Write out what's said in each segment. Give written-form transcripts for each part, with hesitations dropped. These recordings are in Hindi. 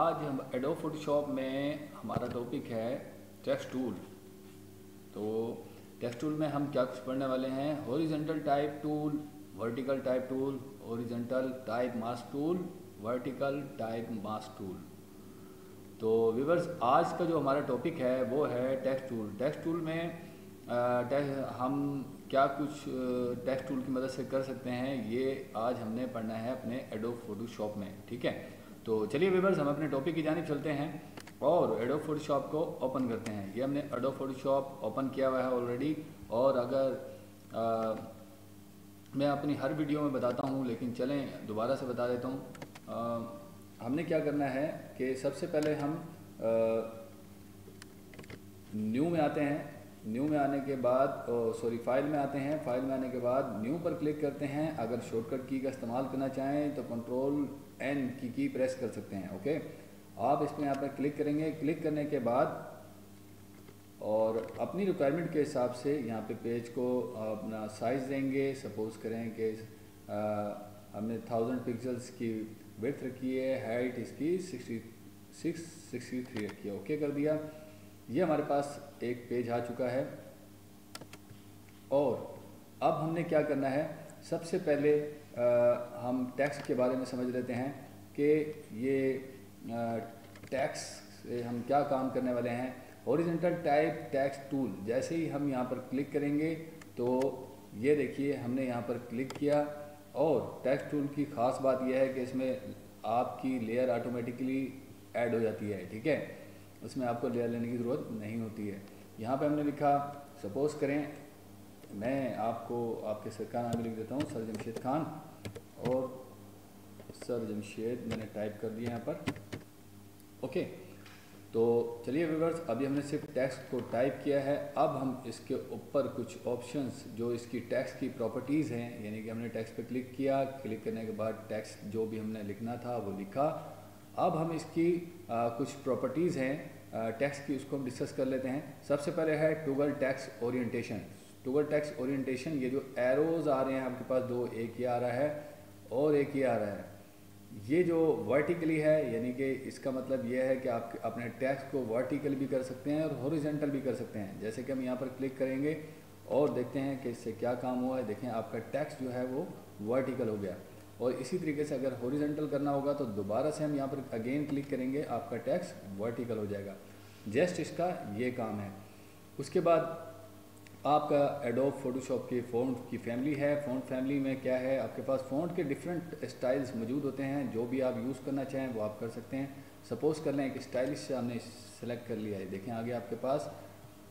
आज हम एडोब फोटोशॉप में हमारा टॉपिक है टेक्स्ट टूल। तो टेक्स्ट टूल में हम क्या कुछ पढ़ने वाले हैं, horizontal type tool, vertical type tool, horizontal type mask tool, vertical type mask tool. तो व्यूअर्स, आज का जो हमारा टॉपिक है वो है टेक्स्ट टूल। टेक्स्ट टूल में हम क्या कुछ टेक्स्ट टूल की मदद से कर सकते हैं, ये आज हमने पढ़ना है अपने एडोब फोटोशॉप में। ठीक है, तो चलिए व्यूअर्स, हम अपने टॉपिक की जानिब चलते हैं और एडोब फोटोशॉप को ओपन करते हैं। ये हमने एडोब फोटोशॉप ओपन किया हुआ है ऑलरेडी। और अगर मैं अपनी हर वीडियो में बताता हूँ, लेकिन चलें दोबारा से बता देता हूँ। हमने क्या करना है कि सबसे पहले हम न्यू में आते हैं। न्यू में आने के बाद फाइल में आते हैं। फाइल में आने के बाद न्यू पर क्लिक करते हैं। अगर शॉर्टकट की का इस्तेमाल करना चाहें तो कंट्रोल एन की प्रेस कर सकते हैं। ओके, आप इसमें यहाँ पर क्लिक करेंगे। क्लिक करने के बाद और अपनी रिक्वायरमेंट के हिसाब से यहाँ पे पेज को अपना साइज़ देंगे। सपोज़ करें कि हमने 1000 पिक्सल्स की विड्थ रखी है, हाइट इसकी 63 रखी है। ओके कर दिया। ये हमारे पास एक पेज आ चुका है। और अब हमने क्या करना है, सबसे पहले हम टेक्स्ट के बारे में समझ लेते हैं कि ये टेक्स्ट से हम क्या काम करने वाले हैं। हॉरिजॉन्टल टाइप टेक्स्ट टूल, जैसे ही हम यहाँ पर क्लिक करेंगे तो ये देखिए हमने यहाँ पर क्लिक किया। और टेक्स्ट टूल की ख़ास बात यह है कि इसमें आपकी लेयर ऑटोमेटिकली ऐड हो जाती है। ठीक है, उसमें आपको लेयर लेने की ज़रूरत नहीं होती है। यहाँ पे हमने लिखा, सपोज़ करें मैं आपको आपके सर का नाम लिख देता हूँ, सर जमशेद खान। और सर जमशेद मैंने टाइप कर दिया यहाँ पर। ओके, तो चलिए व्यूअर्स, अभी हमने सिर्फ टेक्स्ट को टाइप किया है। अब हम इसके ऊपर कुछ ऑप्शंस जो इसकी टेक्स्ट की प्रॉपर्टीज़ हैं, यानी कि हमने टेक्स्ट पे क्लिक किया। क्लिक करने के बाद टेक्स्ट जो भी हमने लिखना था वो लिखा। अब हम इसकी कुछ प्रॉपर्टीज़ हैं टेक्स्ट की, उसको हम डिस्कस कर लेते हैं। सबसे पहले है toggle text orientation. Toggle text orientation, ये जो एरोज़ आ रहे हैं आपके पास दो, एक ये आ रहा है और एक ये आ रहा है। ये जो वर्टिकली है, यानी कि इसका मतलब ये है कि आप अपने टेक्स्ट को वर्टिकल भी कर सकते हैं और हॉरिजॉन्टल भी कर सकते हैं। जैसे कि हम यहाँ पर क्लिक करेंगे और देखते हैं कि इससे क्या काम हुआ है। देखें आपका टेक्स्ट जो है वो वर्टिकल हो गया। और इसी तरीके से अगर हॉरिजॉन्टल करना होगा तो दोबारा से हम यहाँ पर अगेन क्लिक करेंगे, आपका टेक्स्ट वर्टिकल हो जाएगा। जस्ट इसका ये काम है। उसके बाद आपका एडोब फोटोशॉप के फ़ॉन्ट की फैमिली है। फ़ॉन्ट फैमिली में क्या है, आपके पास फ़ॉन्ट के डिफरेंट स्टाइल्स मौजूद होते हैं। जो भी आप यूज़ करना चाहें वो आप कर सकते हैं। सपोज़ कर लें एक स्टाइलिश से हमने सेलेक्ट कर लिया है, देखें आगे आपके पास।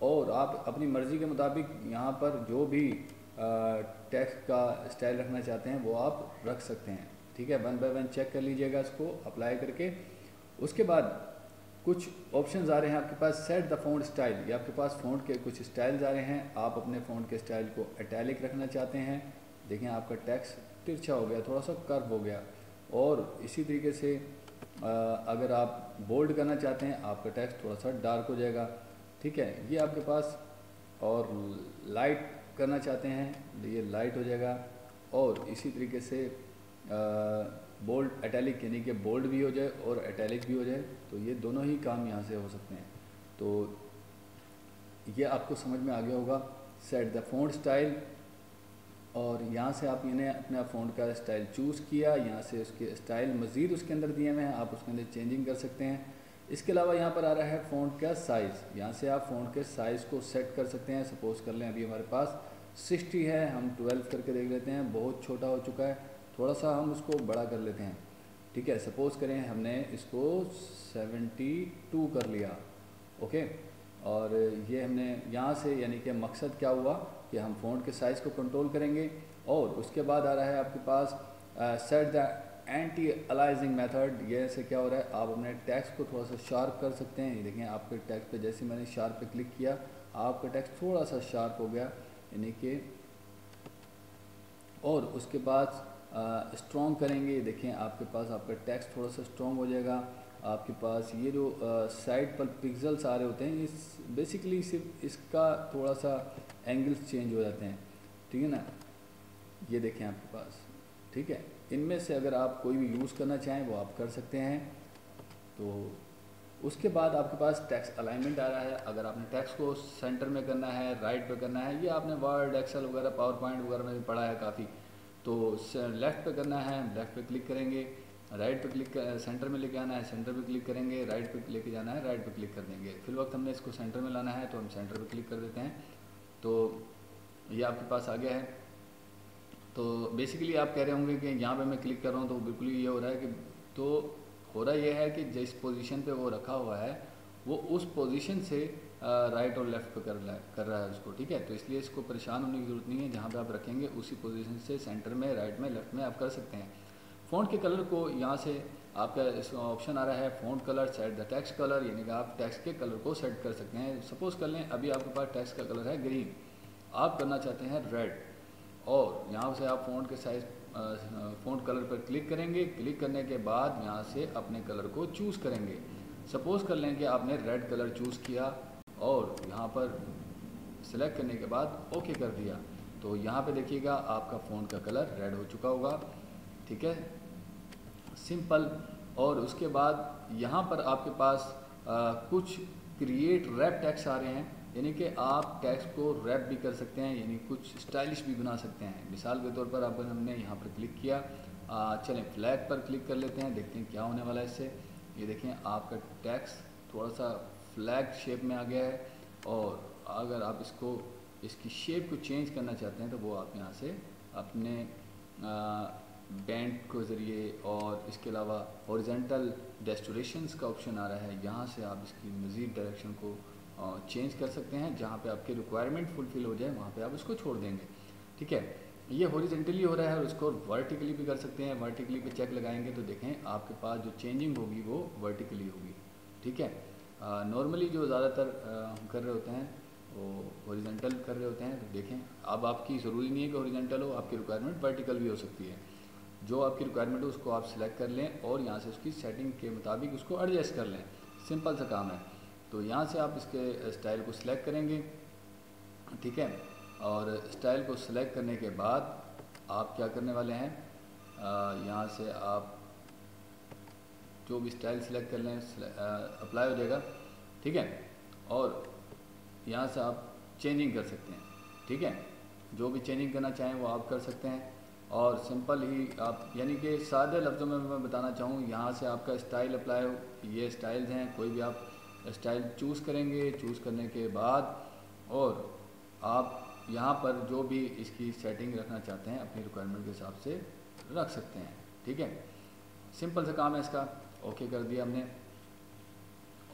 और आप अपनी मर्ज़ी के मुताबिक यहाँ पर जो भी टेक्स्ट का स्टाइल रखना चाहते हैं वो आप रख सकते हैं। ठीक है, 1 बाय 1 चेक कर लीजिएगा इसको अप्लाई करके। उसके बाद कुछ ऑप्शंस आ रहे हैं आपके पास, सेट द फ़ॉन्ट स्टाइल। ये आपके पास फ़ॉन्ट के कुछ स्टाइल्स आ रहे हैं। आप अपने फ़ॉन्ट के स्टाइल को इटैलिक रखना चाहते हैं। देखें आपका टेक्स्ट तिरछा हो गया, थोड़ा सा कर्व हो गया। और इसी तरीके से अगर आप बोल्ड करना चाहते हैं, आपका टेक्स्ट थोड़ा सा डार्क हो जाएगा। ठीक है, ये आपके पास। और लाइट करना चाहते हैं, ये लाइट हो जाएगा। और इसी तरीके से बोल्ड एटैलिक, यानी कि बोल्ड भी हो जाए और एटैलिक भी हो जाए, तो ये दोनों ही काम यहाँ से हो सकते हैं। तो ये आपको समझ में आ गया होगा। सेट द फ़ॉन्ट स्टाइल, और यहाँ से आप इन्हें अपना फ़ॉन्ट का स्टाइल चूज़ किया। यहाँ से उसके स्टाइल मज़ीद उसके अंदर दिए हुए हैं, आप उसके अंदर चेंजिंग कर सकते हैं। इसके अलावा यहाँ पर आ रहा है फ़ॉन्ट का साइज़। यहाँ से आप फ़ॉन्ट के साइज़ को सेट कर सकते हैं। सपोज़ कर लें अभी हमारे पास 60 है, हम 12 करके देख लेते हैं, बहुत छोटा हो चुका है, थोड़ा सा हम उसको बड़ा कर लेते हैं। ठीक है, सपोज़ करें हमने इसको 72 कर लिया। ओके, और ये हमने यहाँ से, यानी कि मकसद क्या हुआ कि हम फ़ॉन्ट के साइज़ को कंट्रोल करेंगे। और उसके बाद आ रहा है आपके पास सेट द एंटी अलाइजिंग मेथड। ये से क्या हो रहा है, आप अपने टेक्स्ट को थोड़ा सा शार्प कर सकते हैं। ये देखें आपके टेक्स्ट पे जैसे मैंने शार्प पे क्लिक किया, आपका टेक्स्ट थोड़ा सा शार्प हो गया, यानी कि। और उसके बाद स्ट्रॉन्ग करेंगे, देखें आपके पास आपका टेक्स्ट थोड़ा सा स्ट्रॉन्ग हो जाएगा। आपके पास ये जो साइड पर पिक्सल्स आ रहे होते हैं, इस बेसिकली सिर्फ इसका थोड़ा सा एंगल्स चेंज हो जाते हैं। ठीक है ना, ये देखें आपके पास। ठीक है, इनमें से अगर आप कोई भी यूज़ करना चाहें वो आप कर सकते हैं। तो उसके बाद आपके पास टेक्स्ट अलाइनमेंट आ रहा है। अगर आपने टेक्स्ट को सेंटर में करना है, राइट पे करना है, ये आपने वर्ड, एक्सेल वगैरह, पावर पॉइंट वगैरह में भी पढ़ा है काफ़ी। तो लेफ़्ट पे करना है, लेफ़्ट पे क्लिक करेंगे, राइट पे क्लिक सेंटर में लेके आना है, सेंटर पे क्लिक करेंगे, राइट पे लेके जाना है, राइट पे क्लिक कर देंगे। फिर वक्त हमने इसको सेंटर में लाना है तो हम सेंटर पे क्लिक कर देते हैं। तो ये आपके पास आ गया है। तो बेसिकली आप कह रहे होंगे कि यहाँ पे मैं क्लिक कर रहा हूँ तो बिल्कुल ये हो रहा है कि, तो हो रहा ये है कि जिस पोजीशन पे वो रखा हुआ है वो उस पोजीशन से राइट और लेफ़्ट पे कर रहा है उसको, ठीक है। तो इसलिए इसको परेशान होने की ज़रूरत नहीं है, जहाँ पे आप रखेंगे उसी पोजीशन से सेंटर में, राइट में, लेफ़्ट में आप कर सकते हैं। फ़ॉन्ट के कलर को यहाँ से आपका इसका ऑप्शन आ रहा है font colour, set the text colour, यानी कि आप टेक्स्ट के कलर को सेट कर सकते हैं। सपोज़ कर लें अभी आपके पास टेक्स्ट का कलर है ग्रीन, आप करना चाहते हैं रेड, और यहाँ से आप फ़ॉन्ट के साइज़ फ़ॉन्ट कलर पर क्लिक करेंगे। क्लिक करने के बाद यहाँ से अपने कलर को चूज़ करेंगे। सपोज़ कर लें कि आपने रेड कलर चूज़ किया और यहाँ पर सेलेक्ट करने के बाद ओके कर दिया, तो यहाँ पे देखिएगा आपका फ़ॉन्ट का कलर रेड हो चुका होगा, ठीक है, सिंपल। और उसके बाद यहाँ पर आपके पास कुछ क्रिएट रैप टैक्स आ रहे हैं, यानी कि आप टैक्स को रैप भी कर सकते हैं, यानी कुछ स्टाइलिश भी बना सकते हैं। मिसाल के तौर पर अगर हमने यहाँ पर क्लिक किया, चलें फ्लैग पर क्लिक कर लेते हैं, देखते हैं क्या होने वाला है इससे। ये देखें आपका टैक्स थोड़ा सा फ्लैग शेप में आ गया है, और अगर आप इसकी शेप को चेंज करना चाहते हैं तो वो आप यहाँ से अपने बैंड के ज़रिए, और इसके अलावा हॉरिजेंटल डेस्टोरेशंस का ऑप्शन आ रहा है, यहाँ से आप इसकी मज़ीद डायरेक्शन को चेंज कर सकते हैं। जहाँ पे आपकी रिक्वायरमेंट फुलफ़िल हो जाए वहाँ पे आप उसको छोड़ देंगे, ठीक है। ये हॉरिजेंटली हो रहा है और इसको वर्टिकली भी कर सकते हैं। वर्टिकली पे चेक लगाएंगे तो देखें आपके पास जो चेंजिंग होगी वो वर्टिकली होगी, ठीक है। नॉर्मली जो ज़्यादातर हम कर रहे होते हैं वो हॉरिजेंटल कर रहे होते हैं, तो देखें अब आपकी ज़रूरी नहीं है कि हॉरिजेंटल हो, आपकी रिक्वायरमेंट वर्टिकल भी हो सकती है। जो आपकी रिक्वायरमेंट है उसको आप सिलेक्ट कर लें और यहाँ से उसकी सेटिंग के मुताबिक उसको एडजस्ट कर लें, सिंपल सा काम है। तो यहाँ से आप इसके स्टाइल को सिलेक्ट करेंगे, ठीक है, और स्टाइल को सिलेक्ट करने के बाद आप क्या करने वाले हैं, यहाँ से आप जो भी स्टाइल सिलेक्ट कर लें अप्लाई हो जाएगा, ठीक है। और यहाँ से आप चेंजिंग कर सकते हैं, ठीक है, जो भी चेंजिंग करना चाहें वो आप कर सकते हैं। और सिंपल ही आप, यानी कि सादे लफ्ज़ों में मैं बताना चाहूँ, यहाँ से आपका स्टाइल अप्लाई हो, ये स्टाइल्स हैं, कोई भी आप स्टाइल चूज़ करेंगे। चूज़ करने के बाद और आप यहाँ पर जो भी इसकी सेटिंग रखना चाहते हैं अपनी रिक्वायरमेंट के हिसाब से रख सकते हैं, ठीक है। सिंपल सा काम है इसका, ओके कर दिया हमने।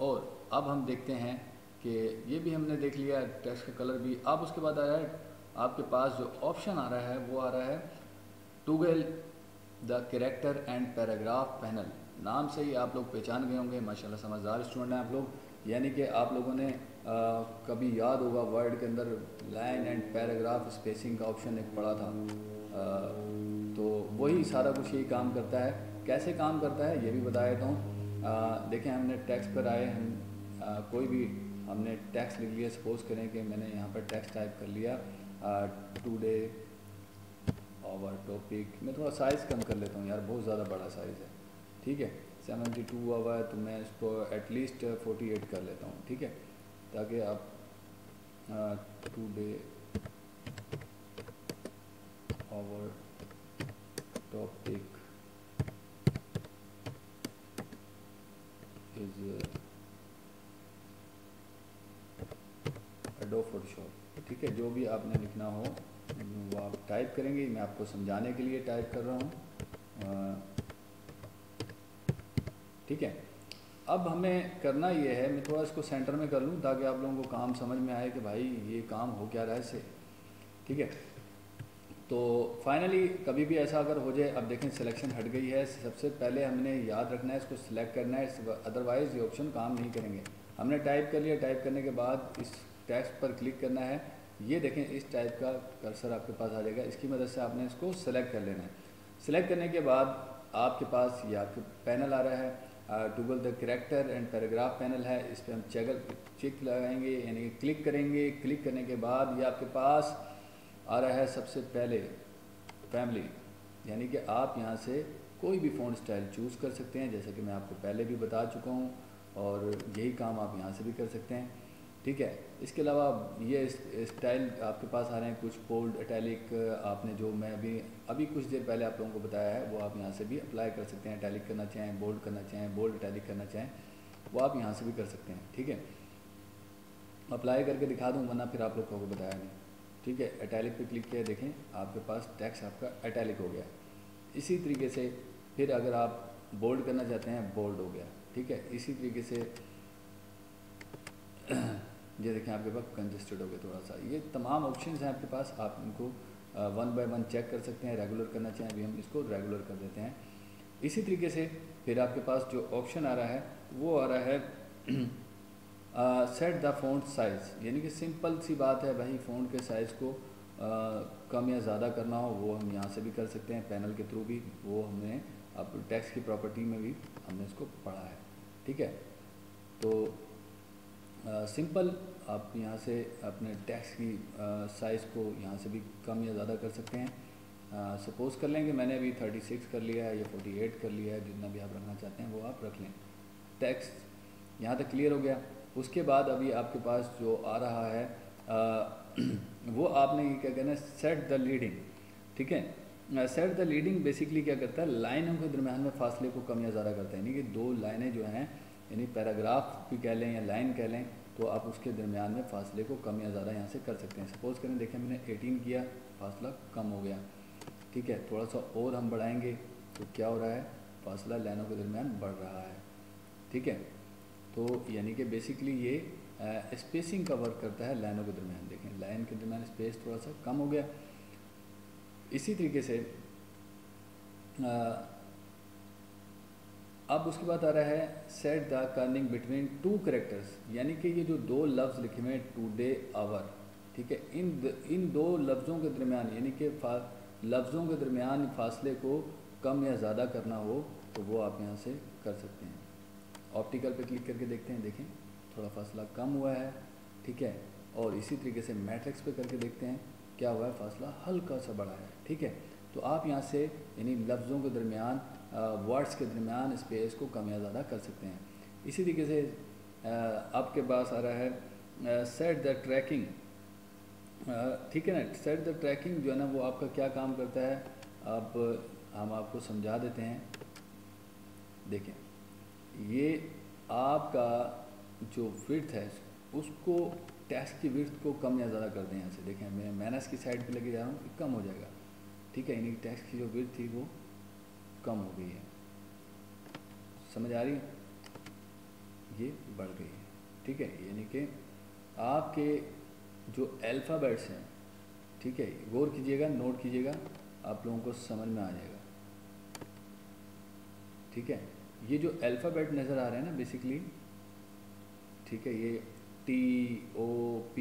और अब हम देखते हैं कि ये भी हमने देख लिया, टेक्स्ट का कलर भी। अब उसके बाद आ रहा है आपके पास जो ऑप्शन आ रहा है वो आ रहा है toggle the character and paragraph panel. नाम से ही आप लोग पहचान गए होंगे, माशाल्लाह समझदार स्टूडेंट हैं आप लोग, यानी कि आप लोगों ने कभी याद होगा वर्ड के अंदर लाइन एंड पैराग्राफ स्पेसिंग का ऑप्शन एक पड़ा था, तो वही सारा कुछ यही काम करता है। कैसे काम करता है ये भी बता देता हूँ। देखें हमने टेक्स्ट पर आए, हम कोई भी हमने टेक्स्ट लिख लिया। सपोज़ करें कि मैंने यहाँ पर टेक्स्ट टाइप कर लिया टुडे आवर टॉपिक। मैं थोड़ा साइज़ कम कर लेता हूँ यार, बहुत ज़्यादा बड़ा साइज़ है, ठीक है। 72 हुआ है तो मैं इसको एटलीस्ट 48 कर लेता हूँ, ठीक है, ताकि आप today our topic is Adobe Photoshop, ठीक है। जो भी आपने लिखना हो वो आप टाइप करेंगे, मैं आपको समझाने के लिए टाइप कर रहा हूँ, ठीक है। अब हमें करना ये है, मैं थोड़ा इसको सेंटर में कर लूँ ताकि आप लोगों को काम समझ में आए कि भाई ये काम हो क्या रहा है इससे, ठीक है। तो फाइनली कभी भी ऐसा अगर हो जाए, अब देखें सिलेक्शन हट गई है, सबसे पहले हमने याद रखना है इसको सिलेक्ट करना है, अदरवाइज़ ये ऑप्शन काम नहीं करेंगे। हमने टाइप कर लिया, टाइप करने के बाद इस टेक्स्ट पर क्लिक करना है। ये देखें इस टाइप का कर्सर आपके पास आ जाएगा, इसकी मदद से आपने इसको सेलेक्ट कर लेना है। सेलेक्ट करने के बाद आपके पास ये आपके पैनल आ रहा है, toggle the character and paragraph panel है। इस पर हम चेक लगाएंगे, यानी क्लिक करेंगे। क्लिक करने के बाद ये आपके पास आ रहा है सबसे पहले फैमिली, यानी कि आप यहाँ से कोई भी फ़ॉन्ट स्टाइल चूज़ कर सकते हैं, जैसा कि मैं आपको पहले भी बता चुका हूँ, और यही काम आप यहाँ से भी कर सकते हैं। ठीक है, इसके अलावा ये स्टाइल आपके पास आ रहे हैं कुछ बोल्ड, इटैलिक, आपने जो मैं अभी कुछ देर पहले आप लोगों को बताया है वो आप यहाँ से भी अप्लाई कर सकते हैं। इटैलिक करना चाहें, बोल्ड करना चाहें, बोल्ड इटैलिक करना चाहें, वो आप यहाँ से भी कर सकते हैं। ठीक है, अप्लाई करके दिखा दूँ, वरना फिर आप लोगों को बताया नहीं। ठीक है, इटैलिक पे क्लिक किया, देखें आपके पास टेक्स्ट आपका इटैलिक हो गया। इसी तरीके से फिर अगर आप बोल्ड करना चाहते हैं, बोल्ड हो गया। ठीक है, इसी तरीके से ये देखें आपके पास कंजेस्टेड हो गया थोड़ा सा। ये तमाम ऑप्शंस हैं आपके पास, आप इनको वन बाय वन चेक कर सकते हैं। रेगुलर करना चाहें, अभी हम इसको रेगुलर कर देते हैं। इसी तरीके से फिर आपके पास जो ऑप्शन आ रहा है वो आ रहा है सेट द फ़ॉन्ट साइज़, यानी कि सिंपल सी बात है भाई, फ़ॉन्ट के साइज़ को कम या ज़्यादा करना हो वो हम यहाँ से भी कर सकते हैं, पैनल के थ्रू भी। वो हमने अब टेक्स्ट की प्रॉपर्टी में भी हमने इसको पढ़ा है। ठीक है, तो सिंपल आप यहाँ से अपने टेक्स्ट की साइज़ को यहाँ से भी कम या ज़्यादा कर सकते हैं। सपोज़ कर लें कि मैंने अभी 36 कर लिया है या 48 कर लिया है, जितना भी आप रखना चाहते हैं वो आप रख लें। टेक्स्ट यहाँ तक क्लियर हो गया। उसके बाद अभी आपके पास जो आ रहा है वो आपने ये क्या करना है, सेट द लीडिंग। ठीक है, सेट द लीडिंग बेसिकली क्या करता है, लाइनों के दरमियान में फासले को कम या ज़्यादा करता है। यानी कि दो लाइनें जो हैं, यानी पैराग्राफ भी कह लें या लाइन कह लें, तो आप उसके दरमियान में फासले को कम या ज़्यादा यहाँ से कर सकते हैं। सपोज़ करें, देखें मैंने 18 किया, फासला कम हो गया। ठीक है, थोड़ा सा और हम बढ़ाएंगे तो क्या हो रहा है, फासला लाइनों के दरमियान बढ़ रहा है। ठीक है, तो यानी कि बेसिकली ये स्पेसिंग का वर्क करता है लाइनों के दरमियान। देखें लाइन के दरमियान स्पेस थोड़ा सा कम हो गया। इसी तरीके से अब उसके बाद आ रहा है set the Corning between two characters, यानी कि ये जो दो लफ्ज़ लिखे हुए हैं टुडे आवर। ठीक है, इन दो लफ्ज़ों के दरमियान, यानी कि लफ्ज़ों के दरमियान फासले को कम या ज़्यादा करना हो तो वो आप यहाँ से कर सकते हैं। ऑप्टिकल पे क्लिक करके देखते हैं, देखें थोड़ा फासला कम हुआ है। ठीक है, और इसी तरीके से मैट्रिक्स पे करके देखते हैं क्या हुआ है, फासला हल्का सा बढ़ा है। ठीक है, तो आप यहाँ से यानी लफ्ज़ों के दरमियान, वर्ड्स के दरमियान स्पेस को कम या ज़्यादा कर सकते हैं। इसी तरीके से आपके पास आ रहा है सेट द ट्रैकिंग। ठीक है ना, सेट द ट्रैकिंग जो है ना वो आपका क्या काम करता है, अब हम आपको समझा देते हैं। देखें, ये आपका जो विड्थ है उसको, टेक्स्ट की विड्थ को कम या ज़्यादा कर दें। यहाँ से देखें, मैं माइनस की साइड पे लेके जा रहा हूँ, कम हो जाएगा। ठीक है, यानी टेक्स्ट की जो विड्थ थी वो कम हो गई है। समझ आ रही है, ये बढ़ गई है। ठीक है, यानी कि आपके जो अल्फ़ाबेट्स हैं, ठीक है, गौर कीजिएगा, नोट कीजिएगा, आप लोगों को समझ में आ जाएगा। ठीक है, ये जो अल्फ़ाबेट नज़र आ रहे हैं ना बेसिकली, ठीक है, ये TOPIC,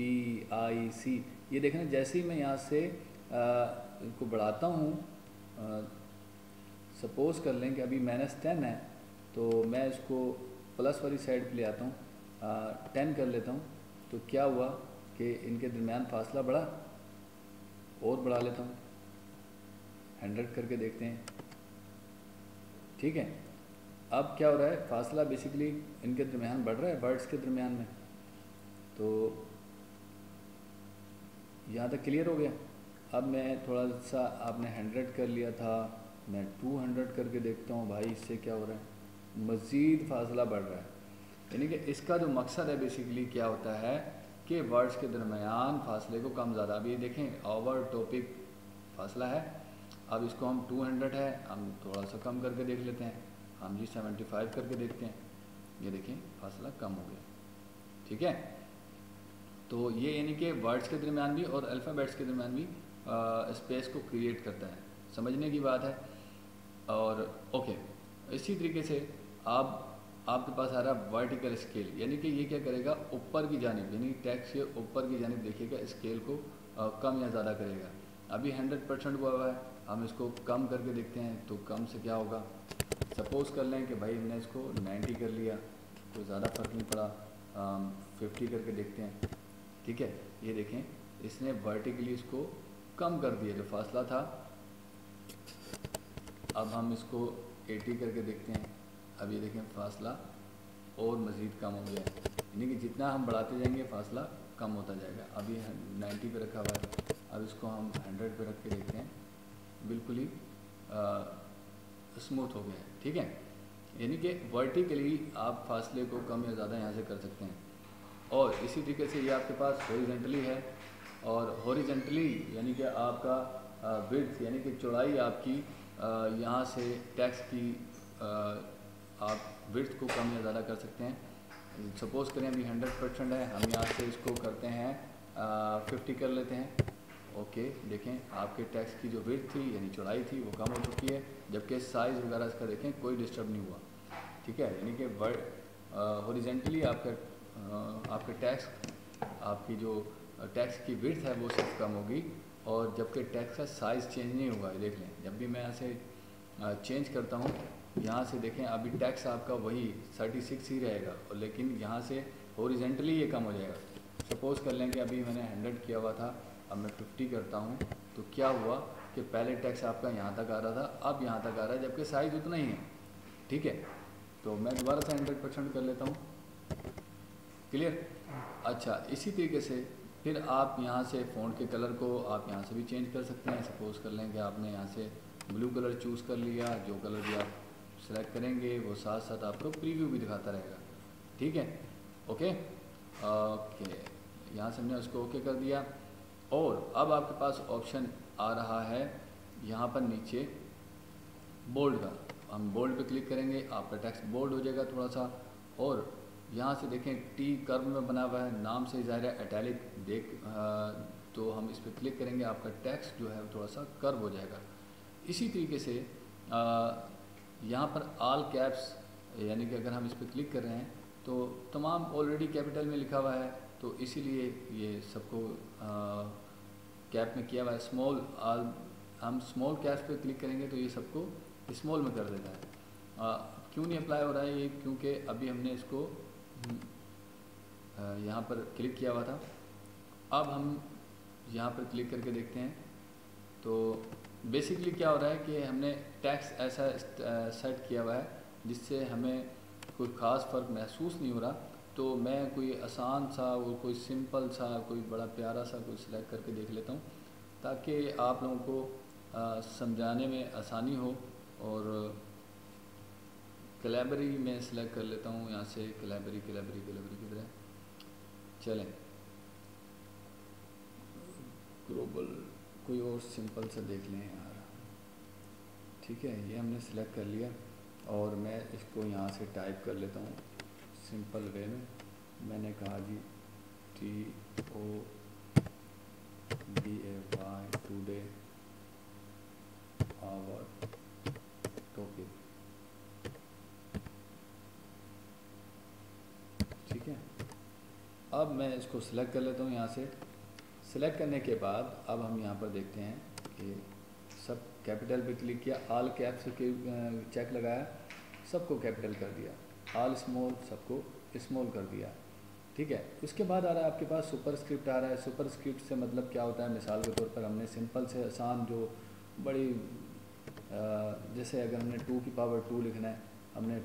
ये देखना, जैसे ही मैं यहाँ से इनको बढ़ाता हूँ, सपोज़ कर लें कि अभी -10 है, तो मैं इसको प्लस वाली साइड पे ले आता हूँ, 10 कर लेता हूँ, तो क्या हुआ कि इनके दरमियान फासला बढ़ा, और बढ़ा लेता हूँ, 100 करके देखते हैं। ठीक है, अब क्या हो रहा है, फासला बेसिकली इनके दरमियान बढ़ रहा है, वर्ड्स के दरमियान में। तो यहाँ तक क्लियर हो गया। अब मैं थोड़ा सा, आपने 100 कर लिया था, मैं 200 करके देखता हूँ, भाई इससे क्या हो रहा है, मज़ीद फासला बढ़ रहा है। यानी कि इसका जो मकसद है बेसिकली क्या होता है कि वर्ड्स के दरमियान फासले को कम ज़्यादा। अभी देखें ओवर टॉपिक फासला है, अब इसको हम 200 है, हम थोड़ा सा कम करके देख लेते हैं, हम जी 75 करके देखते हैं, ये देखें फासला कम हो गया। ठीक है, तो ये यानी कि वर्ड्स के दरमियान भी और अल्फ़ाबेट्स के दरमियान भी स्पेस को क्रिएट करता है, समझने की बात है। और ओके, इसी तरीके से आपके पास आ रहा है वर्टिकल स्केल, यानी कि ये क्या करेगा, ऊपर की जानिब, यानी टेक्स्ट के ऊपर की जानिब देखिएगा, स्केल को कम या ज़्यादा करेगा। अभी 100% हुआ है, हम इसको कम करके देखते हैं, तो कम से क्या होगा, सपोज़ कर लें कि भाई हमने इसको 90 कर लिया, कोई ज़्यादा फ़र्क नहीं पड़ा, 50 करके देखते हैं। ठीक है, ये देखें इसने वर्टिकली इसको कम कर दिया जो फासला था। अब हम इसको 80 करके देखते हैं। अब ये देखें फासला और मज़ीद कम हो गया है, यानी कि जितना हम बढ़ाते जाएंगे फासला कम होता जाएगा। अभी 90 पे रखा हुआ है, अब इसको हम 100 पे रख के देखते हैं, बिल्कुल ही स्मूथ हो गया है। ठीक है, यानी कि वर्टिकली आप फासले को कम या ज़्यादा यहाँ से कर सकते हैं। और इसी तरीके से ये आपके पास हॉरिजॉन्टली है, और हॉरिजॉन्टली यानी कि आपका विड्थ यानी कि चौड़ाई आपकी यहाँ से टैक्स की आप विड्थ को कम या ज़्यादा कर सकते हैं। सपोज़ करें अभी 100% है, हम यहाँ से इसको करते हैं 50 कर लेते हैं। ओके, देखें आपके टैक्स की जो विड्थ थी यानी चौड़ाई थी वो कम हो चुकी है, जबकि साइज़ वगैरह इसका देखें कोई डिस्टर्ब नहीं हुआ। ठीक है, यानी कि हॉरिजॉन्टली आपका टैक्स, आपकी जो टैक्स की विड्थ है वो सिर्फ कम होगी, और जबकि टैक्स का साइज़ चेंज नहीं हुआ है। देख लें, जब भी मैं ऐसे चेंज करता हूँ यहाँ से देखें, अभी टैक्स आपका वही 36 ही रहेगा, और लेकिन यहाँ से हॉरिजॉन्टली ये कम हो जाएगा। सपोज़ कर लें कि अभी मैंने 100 किया हुआ था, अब मैं 50 करता हूँ, तो क्या हुआ कि पहले टैक्स आपका यहाँ तक आ रहा था, अब यहाँ तक आ रहा है, जबकि साइज़ उतना ही है। ठीक है, तो मैं दोबारा से 100% कर लेता हूँ। क्लियर? अच्छा, इसी तरीके से फिर आप यहाँ से फ़ॉन्ट के कलर को आप यहाँ से भी चेंज कर सकते हैं। सपोज़ कर लें कि आपने यहाँ से ब्लू कलर चूज़ कर लिया, जो कलर भी आप सेलेक्ट करेंगे वो साथ साथ आपको प्रीव्यू भी दिखाता रहेगा। ठीक है, ओके ओके, यहाँ से हमने उसको ओके कर दिया, और अब आपके पास ऑप्शन आ रहा है यहाँ पर नीचे बोल्ड का। हम बोल्ड पे क्लिक करेंगे, आपका टेक्स्ट बोल्ड हो जाएगा थोड़ा सा, और यहाँ से देखें टी कर्व में बना हुआ है, नाम से ज़ाहिर है इटैलिक देख, तो हम इस पर क्लिक करेंगे, आपका टेक्स्ट जो है थोड़ा सा कर्व हो जाएगा। इसी तरीके से यहाँ पर ऑल कैप्स, यानी कि अगर हम इस पर क्लिक कर रहे हैं तो तमाम ऑलरेडी कैपिटल में लिखा हुआ है, तो इसीलिए ये सबको कैप में किया हुआ है। स्मॉल हम स्मॉल कैप्स पे क्लिक करेंगे तो ये सबको स्मॉल में कर देता है। क्यों नहीं अप्लाई हो रहा है ये, क्योंकि अभी हमने इसको यहाँ पर क्लिक किया हुआ था। अब हम यहाँ पर क्लिक करके देखते हैं, तो बेसिकली क्या हो रहा है कि हमने टैक्स ऐसा सेट किया हुआ है जिससे हमें कोई ख़ास फ़र्क महसूस नहीं हो रहा। तो मैं कोई आसान सा और कोई सिंपल सा, कोई बड़ा प्यारा सा कोई सिलेक्ट करके देख लेता हूँ, ताकि आप लोगों को समझाने में आसानी हो। और कैलेबरी में सिलेक्ट कर लेता हूँ यहाँ से, कैलेबरी किधर है, चलें ग्लोबल कोई और सिंपल सा देख लें यार। ठीक है, ये हमने सिलेक्ट कर लिया, और मैं इसको यहाँ से टाइप कर लेता हूँ सिंपल वे में। मैंने कहा जी TODAY टुडे आवर टॉपिक। ठीक है, अब मैं इसको सिलेक्ट कर लेता हूँ यहाँ से। सिलेक्ट करने के बाद अब हम यहाँ पर देखते हैं कि सब कैपिटल पे क्लिक किया, ऑल कैप्स के चेक लगाया, सबको कैपिटल कर दिया, ऑल स्मॉल सबको स्मॉल कर दिया। ठीक है, उसके बाद आ रहा है आपके पास सुपर स्क्रिप्ट आ रहा है। सुपर स्क्रिप्ट से मतलब क्या होता है, मिसाल के तौर पर हमने सिंपल से आसान जो बड़ी जैसे अगर हमने 2 की पावर 2 लिखना है, हमने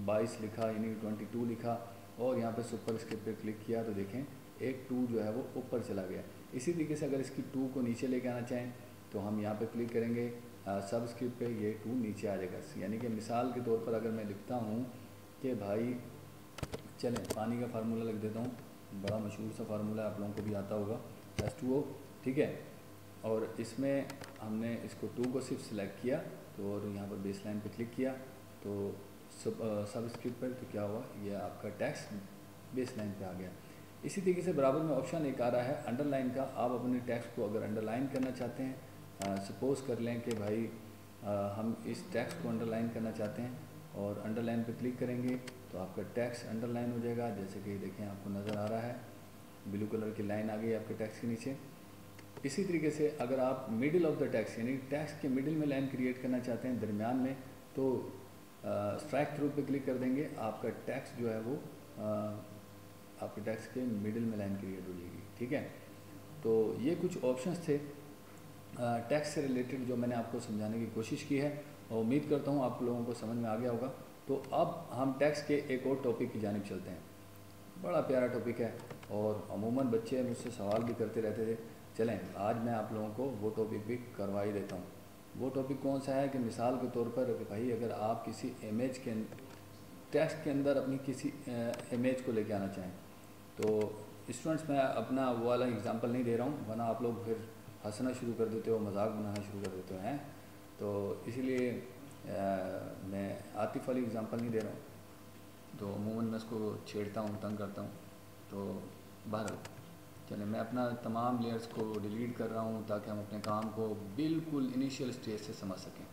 22 लिखा यानी 22 लिखा, और यहाँ पे सुपर स्क्रिप्ट पे क्लिक किया तो देखें एक 2 जो है वो ऊपर चला गया। इसी तरीके से अगर इसकी 2 को नीचे लेके आना चाहें तो हम यहाँ पे क्लिक करेंगे सब स्क्रिप्ट पे, ये 2 नीचे आ जाएगा। यानी कि मिसाल के तौर पर अगर मैं लिखता हूँ कि भाई चलें पानी का फार्मूला लिख देता हूँ, बड़ा मशहूर सा फार्मूला है, आप लोगों को भी आता होगा, H2O। ठीक है, और इसमें हमने इसको 2 को सिर्फ सिलेक्ट किया, तो और यहाँ पर बेस लाइन पर क्लिक किया तो सब स्क्रिप्ट पर, तो क्या हुआ, ये आपका टेक्स्ट बेस लाइन पे आ गया। इसी तरीके से बराबर में ऑप्शन एक आ रहा है अंडरलाइन का। आप अपने टेक्स्ट को अगर अंडरलाइन करना चाहते हैं, सपोज़ कर लें कि भाई हम इस टेक्स्ट को अंडरलाइन करना चाहते हैं, और अंडरलाइन पे क्लिक करेंगे तो आपका टेक्स्ट अंडरलाइन हो जाएगा। जैसे कि देखें आपको नज़र आ रहा है, ब्लू कलर की लाइन आ गई आपके टेक्स्ट के नीचे। इसी तरीके से अगर आप मिडिल ऑफ द टेक्स्ट यानी टेक्स्ट के मिडिल में लाइन क्रिएट करना चाहते हैं दरमियान में, तो स्ट्राइक थ्रू पे क्लिक कर देंगे, आपका टेक्स्ट जो है वो आपके टेक्स्ट के मिडिल में लाइन क्रिएट हो जाएगी। ठीक है, तो ये कुछ ऑप्शंस थे टेक्स्ट से रिलेटेड जो मैंने आपको समझाने की कोशिश की है। और उम्मीद करता हूँ आप लोगों को समझ में आ गया होगा। तो अब हम टेक्स्ट के एक और टॉपिक की जानिब चलते हैं। बड़ा प्यारा टॉपिक है और अमूमन बच्चे मुझसे सवाल भी करते रहते थे। चलें आज मैं आप लोगों को वो टॉपिक भी करवा ही देता हूँ। वो टॉपिक कौन सा है कि मिसाल के तौर पर भाई अगर आप किसी इमेज के टेक्स्ट के अंदर अपनी किसी इमेज को लेके आना चाहें, तो स्टूडेंट्स मैं अपना वो वाला एग्जांपल नहीं दे रहा हूँ वरना आप लोग फिर हंसना शुरू कर देते हो, मजाक बनाना शुरू कर देते हो हैं, तो इसीलिए मैं आतिफ वाली एग्जांपल नहीं दे रहा हूँ। तो अमूमन मैं उसको छेड़ता हूँ, तंग करता हूँ। तो बहरहाल चलें मैं अपना तमाम लेयर्स को डिलीट कर रहा हूँ ताकि हम अपने काम को बिल्कुल इनिशियल स्टेज से समझ सकें।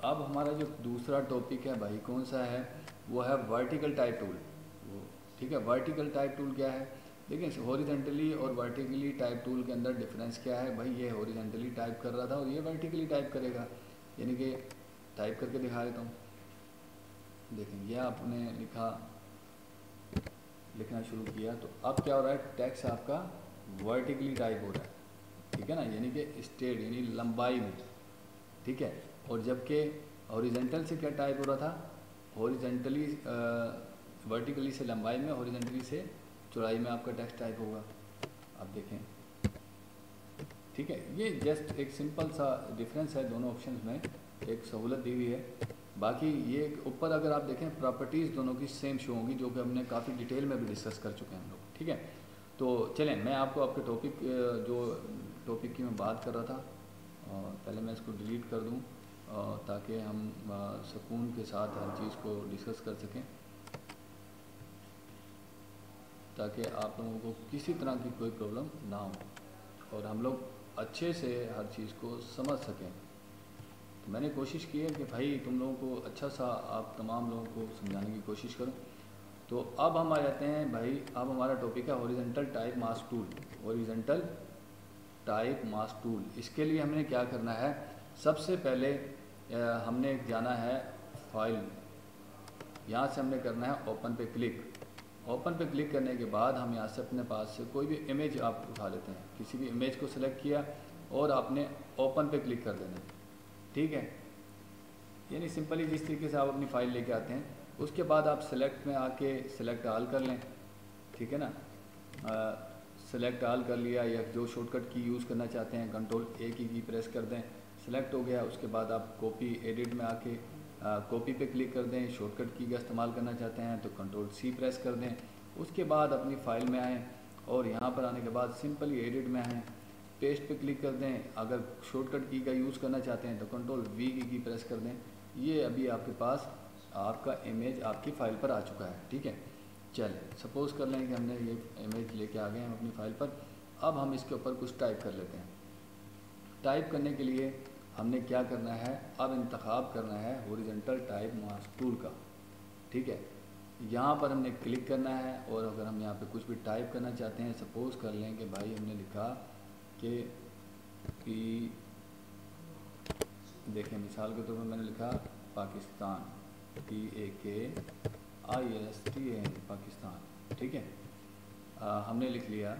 अब हमारा जो दूसरा टॉपिक है भाई कौन सा है, वो है वर्टिकल टाइप टूल। वो ठीक है, वर्टिकल टाइप टूल क्या है? देखिए हॉरिजॉन्टली और वर्टिकली टाइप टूल के अंदर डिफरेंस क्या है भाई। ये हॉरिजॉन्टली टाइप कर रहा था और ये वर्टिकली टाइप करेगा, यानी कि टाइप करके दिखा देता हूँ। देखें ये आपने लिखना शुरू किया तो अब क्या हो रहा है, टेक्स्ट आपका वर्टिकली टाइप हो रहा है, ठीक है ना, यानी कि स्ट्रेट यानी लंबाई में, ठीक है। और जबकि हॉरिजॉन्टल से क्या टाइप हो रहा था, हॉरिजॉन्टली वर्टिकली से लंबाई में, हॉरिजॉन्टली से चौड़ाई में आपका टेक्स्ट टाइप होगा। आप देखें, ठीक है, ये जस्ट एक सिंपल सा डिफरेंस है दोनों ऑप्शंस में, एक सहूलत दी हुई है। बाकी ये ऊपर अगर आप देखें प्रॉपर्टीज़ दोनों की सेम शो होंगी, जो कि हमने काफ़ी डिटेल में भी डिस्कस कर चुके हैं हम लोग, ठीक है। तो चलें मैं आपको आपके टॉपिक जो टॉपिक की मैं बात कर रहा था, पहले मैं इसको डिलीट कर दूं ताकि हम सुकून के साथ हर चीज़ को डिस्कस कर सकें, ताकि आप लोगों को किसी तरह की कोई प्रॉब्लम ना हो और हम लोग अच्छे से हर चीज़ को समझ सकें। तो मैंने कोशिश की है कि भाई तुम लोगों को अच्छा सा आप तमाम लोगों को समझाने की कोशिश करूं। तो अब हम आ जाते हैं भाई, अब हमारा टॉपिक है horizontal type mask tool. Horizontal type mask tool, इसके लिए हमने क्या करना है, सबसे पहले हमने जाना है फाइल, यहाँ से हमने करना है ओपन पे क्लिक। ओपन पे क्लिक करने के बाद हम यहाँ से अपने पास से कोई भी इमेज आप उठा लेते हैं, किसी भी इमेज को सिलेक्ट किया और आपने ओपन पे क्लिक कर देना है, ठीक है। यानी सिंपली जिस तरीके से आप अपनी फ़ाइल लेके आते हैं, उसके बाद आप सेलेक्ट में आके सेलेक्ट ऑल कर लें, ठीक है ना। सेलेक्ट ऑल कर लिया, या जो शॉर्टकट की यूज़ करना चाहते हैं कंट्रोल ए की प्रेस कर दें, सेलेक्ट हो गया। उसके बाद आप कॉपी एडिट में आके कॉपी पे क्लिक कर दें, शॉर्टकट की का इस्तेमाल करना चाहते हैं तो कंट्रोल सी प्रेस कर दें। उसके बाद अपनी फ़ाइल में आएँ और यहाँ पर आने के बाद सिंपली एडिट में आएँ, पेस्ट पे क्लिक कर दें। अगर शॉर्टकट की का यूज़ करना चाहते हैं तो कंट्रोल वी की प्रेस कर दें। ये अभी आपके पास आपका इमेज आपकी फ़ाइल पर आ चुका है, ठीक है। चलिए सपोज़ कर लें कि हमने ये इमेज लेके आ गए हैं अपनी फ़ाइल पर। अब हम इसके ऊपर कुछ टाइप कर लेते हैं। टाइप करने के लिए हमने क्या करना है, अब इंतखाब करना है हॉरिजॉन्टल टाइप मास्क टूल का, ठीक है। यहाँ पर हमने क्लिक करना है और अगर हम यहाँ पे कुछ भी टाइप करना चाहते हैं, सपोज़ कर लें कि भाई हमने लिखा कि देखें मिसाल के तौर पर मैंने लिखा पाकिस्तान, PAKISTAN पाकिस्तान, ठीक है। हमने लिख लिया।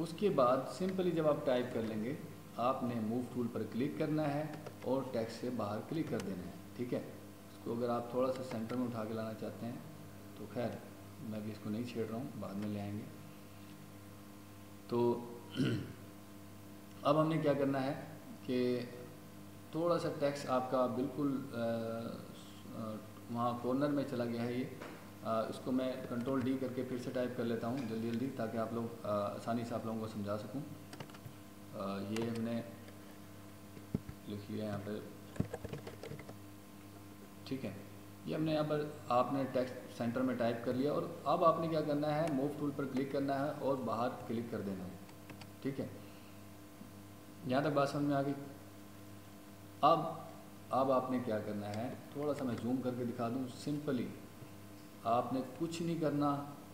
उसके बाद सिंपली जब आप टाइप कर लेंगे, आपने मूव टूल पर क्लिक करना है और टेक्स्ट से बाहर क्लिक कर देना है, ठीक है। इसको अगर आप थोड़ा सा सेंटर में उठा के लाना चाहते हैं तो खैर मैं भी इसको नहीं छेड़ रहा हूँ, बाद में ले आएंगे। तो अब हमने क्या करना है कि थोड़ा सा टेक्स्ट आपका बिल्कुल वहाँ कॉर्नर में चला गया है, ये इसको मैं कंट्रोल डी करके फिर से टाइप कर लेता हूँ जल्दी जल्दी, ताकि आप लोग आसानी से आप लोगों को समझा सकूँ। ये हमने लिख लिया यहाँ पर, ठीक है। ये हमने यहाँ पर आपने टेक्स्ट सेंटर में टाइप कर लिया और अब आपने क्या करना है, मूव टूल पर क्लिक करना है और बाहर क्लिक कर देना है, ठीक है। यहाँ तक बात समझ में आ गई। अब आपने क्या करना है, थोड़ा सा मैं जूम करके दिखा दूँ। सिंपली आपने कुछ नहीं करना,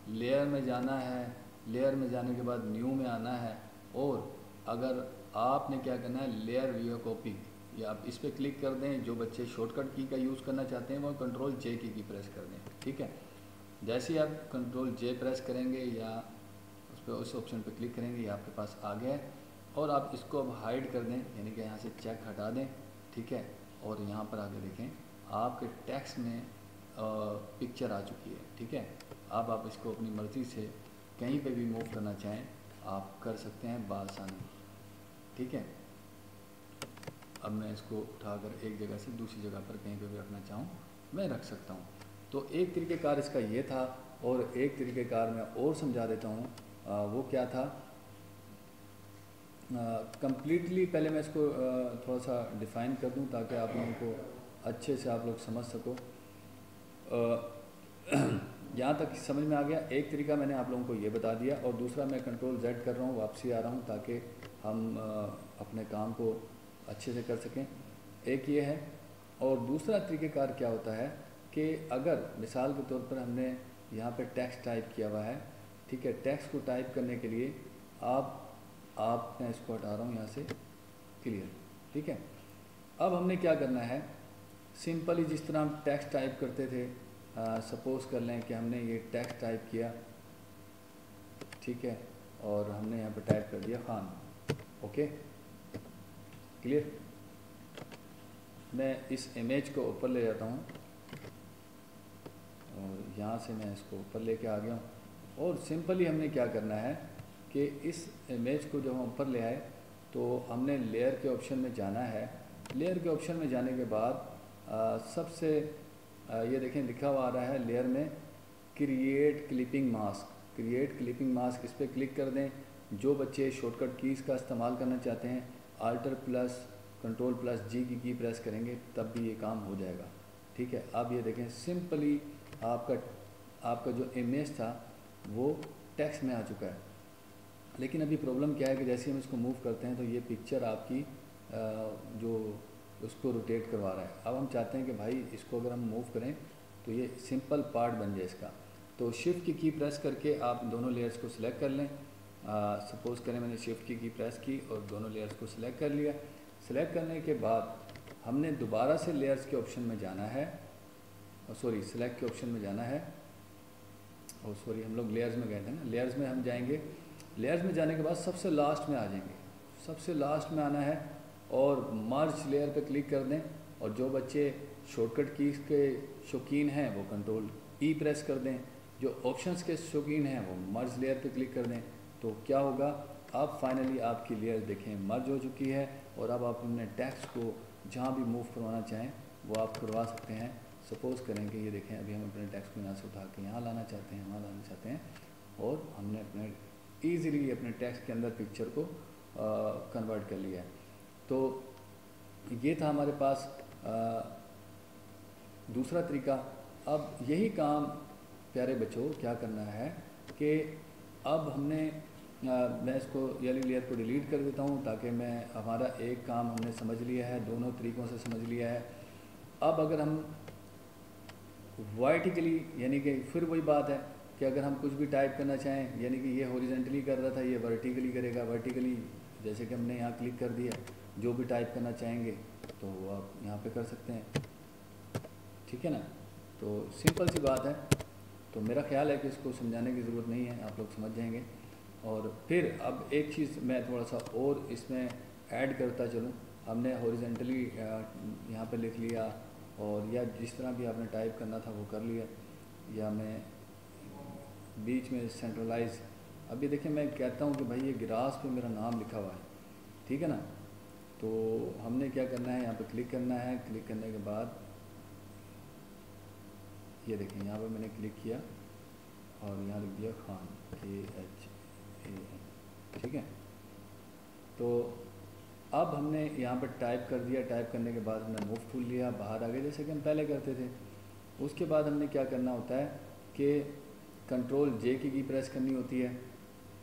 लेयर में जाना है, लेयर में जाने के बाद न्यू में आना है और अगर आपने क्या करना है, लेयर व्यू कॉपी, या आप इस पर क्लिक कर दें। जो बच्चे शॉर्टकट की का यूज़ करना चाहते हैं वो कंट्रोल जे की प्रेस कर दें, ठीक है। जैसे ही आप कंट्रोल जे प्रेस करेंगे या उस पर उस ऑप्शन पर क्लिक करेंगे, ये आपके पास आ गया है। और आप इसको अब हाइड कर दें, यानी कि यहाँ से चेक हटा दें, ठीक है। और यहाँ पर आगे देखें आपके टेक्स्ट में पिक्चर आ चुकी है। ठीक है, अब आप इसको अपनी मर्ज़ी से कहीं पे भी मूव करना चाहें आप कर सकते हैं बासानी। ठीक है, अब मैं इसको उठाकर एक जगह से दूसरी जगह पर कहीं पे भी रखना चाहूँ मैं रख सकता हूँ। तो एक तरीक़ेकार इसका ये था, और एक तरीक़ेकार मैं और समझा देता हूँ। वो क्या था, कंप्लीटली पहले मैं इसको थोड़ा सा डिफ़ाइन कर दूँ ताकि आप लोगों को अच्छे से आप लोग समझ सको। यहाँ तक समझ में आ गया। एक तरीका मैंने आप लोगों को ये बता दिया, और दूसरा मैं कंट्रोल Z कर रहा हूँ, वापसी आ रहा हूँ ताकि हम अपने काम को अच्छे से कर सकें। एक ये है, और दूसरा तरीक़ेकार क्या होता है कि अगर मिसाल के तौर पर हमने यहाँ पे टेक्स्ट टाइप किया हुआ है। ठीक है, टेक्स्ट को टाइप करने के लिए आप मैं इसको हटा रहा हूँ यहाँ से, क्लियर। ठीक है, अब हमने क्या करना है, सिंपली जिस तरह हम टेक्स्ट टाइप करते थे, सपोज़ कर लें कि हमने ये टेक्स्ट टाइप किया। ठीक है, और हमने यहाँ पे टाइप कर दिया खान। Okay, clear. मैं इस इमेज को ऊपर ले जाता हूँ, और यहाँ से मैं इसको ऊपर लेके आ गया हूँ। और सिंपली हमने क्या करना है कि इस इमेज को जब हम ऊपर ले आए तो हमने लेयर के ऑप्शन में जाना है। लेयर के ऑप्शन में जाने के बाद सबसे ये देखें लिखा हुआ आ रहा है लेयर में create clipping mask. Create clipping mask, इस पर क्लिक कर दें। जो बच्चे शॉर्टकट कीज़ का इस्तेमाल करना चाहते हैं, Alt plus control plus G की प्रेस करेंगे तब भी ये काम हो जाएगा। ठीक है, अब ये देखें सिंपली आपका जो इमेज था वो टेक्स्ट में आ चुका है। लेकिन अभी प्रॉब्लम क्या है कि जैसे हम इसको मूव करते हैं तो ये पिक्चर आपकी जो उसको रोटेट करवा रहा है। अब हम चाहते हैं कि भाई इसको अगर हम मूव करें तो ये सिंपल पार्ट बन जाए इसका। तो शिफ्ट की प्रेस करके आप दोनों लेयर्स को सिलेक्ट कर लें। सपोज़ करें मैंने शिफ्ट की प्रेस की और दोनों लेयर्स को सिलेक्ट कर लिया। सिलेक्ट करने के बाद हमने दोबारा से लेयर्स के ऑप्शन में जाना है, सॉरी सिलेक्ट के ऑप्शन में जाना है, और सॉरी हम लोग लेयर्स में गए थे ना, लेयर्स में हम जाएंगे। लेयर्स में जाने के बाद सबसे लास्ट में आ जाएंगे, सबसे लास्ट में आना है और मर्ज लेयर पे क्लिक कर दें। और जो बच्चे शॉर्टकट कीज़ के शौकीन हैं वो कंट्रोल E प्रेस कर दें। जो ऑप्शंस के शौकीन हैं वो मर्ज लेयर पे क्लिक कर दें। तो क्या होगा, अब फाइनली आपकी लेयर देखें मर्ज हो चुकी है। और अब आप अपने टेक्स्ट को जहाँ भी मूव करवाना चाहें वो आप करवा सकते हैं। सपोज़ करें कि ये देखें अभी हम अपने टेक्स्ट को यहाँ से उठा के यहाँ लाना चाहते हैं, वहाँ लाना चाहते हैं, और हमने अपने ईज़िली अपने टेक्स्ट के अंदर पिक्चर को कन्वर्ट कर लिया है। तो ये था हमारे पास दूसरा तरीका। अब यही काम प्यारे बच्चों क्या करना है कि अब हमने मैं इसको वाली लेयर को डिलीट कर देता हूँ ताकि मैं हमारा एक काम हमने समझ लिया है, दोनों तरीक़ों से समझ लिया है। अब अगर हम वर्टिकली, यानी कि फिर वही बात है कि अगर हम कुछ भी टाइप करना चाहें, यानी कि ये हॉरिजॉन्टली कर रहा था ये वर्टिकली करेगा। वर्टिकली जैसे कि हमने यहाँ क्लिक कर दिया, जो भी टाइप करना चाहेंगे तो वो आप यहाँ पे कर सकते हैं। ठीक है ना, तो सिंपल सी बात है। तो मेरा ख्याल है कि इसको समझाने की ज़रूरत नहीं है, आप लोग समझ जाएंगे। और फिर अब एक चीज़ मैं थोड़ा सा और इसमें ऐड करता चलूँ। हमने हॉरिजॉन्टली यहाँ पे लिख लिया, और या जिस तरह भी आपने टाइप करना था वो कर लिया, या मैं बीच में सेंट्रलाइज। अभी देखिए मैं कहता हूँ कि भाई ये ग्रास पे मेरा नाम लिखा हुआ है, ठीक है ना। तो हमने क्या करना है, यहाँ पे क्लिक करना है। क्लिक करने के बाद ये देखें यहाँ पे मैंने क्लिक किया और यहाँ लिख दिया खान, KHAN, ठीक है। तो अब हमने यहाँ पर टाइप कर दिया। टाइप करने के बाद हमने मूव टूल लिया, बाहर आ गए जैसे कि हम पहले करते थे। उसके बाद हमने क्या करना होता है कि कंट्रोल J की प्रेस करनी होती है,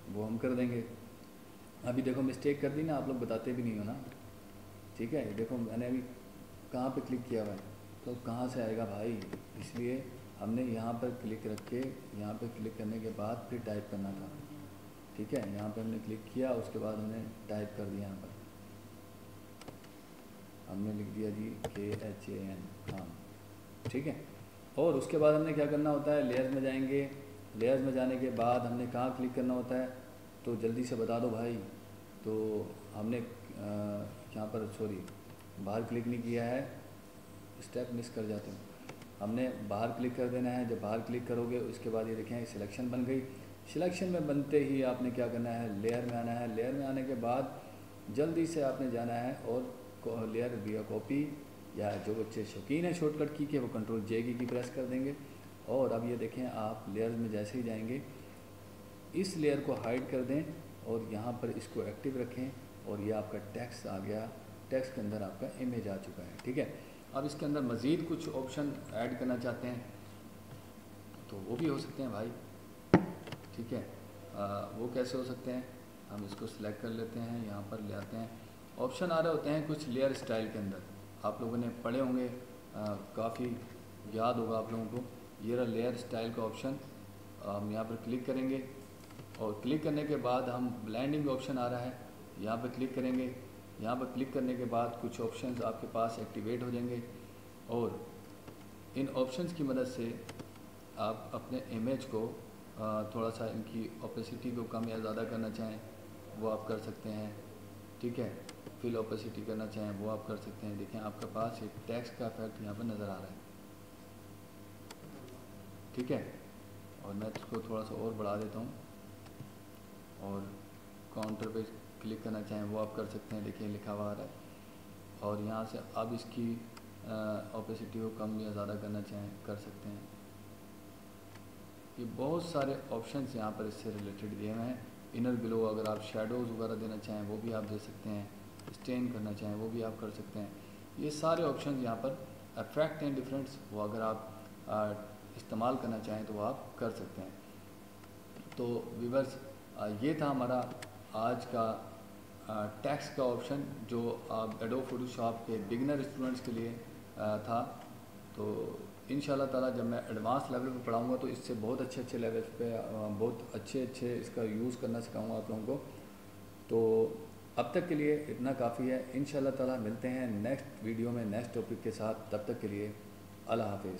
वो हम कर देंगे। अभी देखो मिस्टेक कर दी ना, आप लोग बताते भी नहीं हो ना, ठीक है। देखो मैंने अभी कहाँ पे क्लिक किया हुआ है, तो कहाँ से आएगा भाई, इसलिए हमने यहाँ पर क्लिक रख के यहाँ पर क्लिक करने के बाद फिर टाइप करना था, ठीक है। यहाँ पर हमने क्लिक किया, उसके बाद हमने टाइप कर दिया। यहाँ पर हमने लिख दिया जी KHAN खान, ठीक है। और उसके बाद हमने क्या करना होता है, लेयर्स में जाएंगे। लेयर्स में जाने के बाद हमने कहाँ क्लिक करना होता है, तो जल्दी से बता दो भाई। तो हमने यहाँ पर सॉरी बाहर क्लिक नहीं किया है, स्टेप मिस कर जाते हो। हमने बाहर क्लिक कर देना है। जब बाहर क्लिक करोगे उसके बाद ये देखें सिलेक्शन बन गई। सिलेक्शन में बनते ही आपने क्या करना है, लेयर में आना है। लेयर में आने के बाद जल्दी से आपने जाना है और लेयर विया कॉपी, या जो बच्चे शौकीन है शॉर्टकट की के वो कंट्रोल जे की प्रेस कर देंगे। और अब ये देखें आप लेयर में जैसे ही जाएंगे इस लेयर को हाइड कर दें और यहाँ पर इसको एक्टिव रखें और ये आपका टेक्स्ट आ गया। टेक्स्ट के अंदर आपका इमेज आ चुका है, ठीक है। अब इसके अंदर मज़ीद कुछ ऑप्शन ऐड करना चाहते हैं तो वो भी हो सकते हैं भाई, ठीक है। वो कैसे हो सकते हैं, हम इसको सिलेक्ट कर लेते हैं, यहाँ पर ले आते हैं। ऑप्शन आ रहे होते हैं कुछ लेयर स्टाइल के अंदर, आप लोगों ने पढ़े होंगे, काफ़ी याद होगा आप लोगों को। ये रहा लेयर स्टाइल का ऑप्शन, हम यहाँ पर क्लिक करेंगे और क्लिक करने के बाद हम ब्लेंडिंग ऑप्शन आ रहा है, यहाँ पर क्लिक करेंगे। यहाँ पर क्लिक करने के बाद कुछ ऑप्शंस आपके पास एक्टिवेट हो जाएंगे और इन ऑप्शंस की मदद से आप अपने इमेज को थोड़ा सा इनकी ओपेसिटी को कम या ज़्यादा करना चाहें वो आप कर सकते हैं, ठीक है। फिल ओपेसिटी करना चाहें वो आप कर सकते हैं। देखें आपके पास एक टेक्स्ट का इफेक्ट यहाँ पर नज़र आ रहा है, ठीक है। और मैं इसको थोड़ा सा और बढ़ा देता हूँ और काउंटर पे क्लिक करना चाहें वो आप कर सकते हैं। देखिए लिखा हुआ आ रहा है और यहाँ से अब इसकी ओपेसिटी को कम या ज़्यादा करना चाहें कर सकते हैं। ये बहुत सारे ऑप्शंस यहाँ पर इससे रिलेटेड दिए हुए हैं। इनर ग्लो अगर आप शेडोज़ वगैरह देना चाहें वो भी आप दे सकते हैं, स्टेन करना चाहें वो भी आप कर सकते हैं। ये सारे ऑप्शन यहाँ पर अफेक्ट एंड डिफरेंस वो अगर आप इस्तेमाल करना चाहें तो वो आप कर सकते हैं। तो व्यूअर्स ये था हमारा आज का टेक्स्ट का ऑप्शन जो एडोब फोटोशॉप के बिगिनर स्टूडेंट्स के लिए था। तो इंशाल्लाह ताला जब मैं एडवांस लेवल पे पढ़ाऊँगा तो इससे बहुत अच्छे लेवल पे बहुत अच्छे इसका यूज़ करना सिखाऊंगा आप लोगों को। तो अब तक के लिए इतना काफ़ी है। इंशाल्लाह ताला मिलते हैं नेक्स्ट वीडियो में नेक्स्ट टॉपिक के साथ। तब तक के लिए अल्लाह हाफिज़।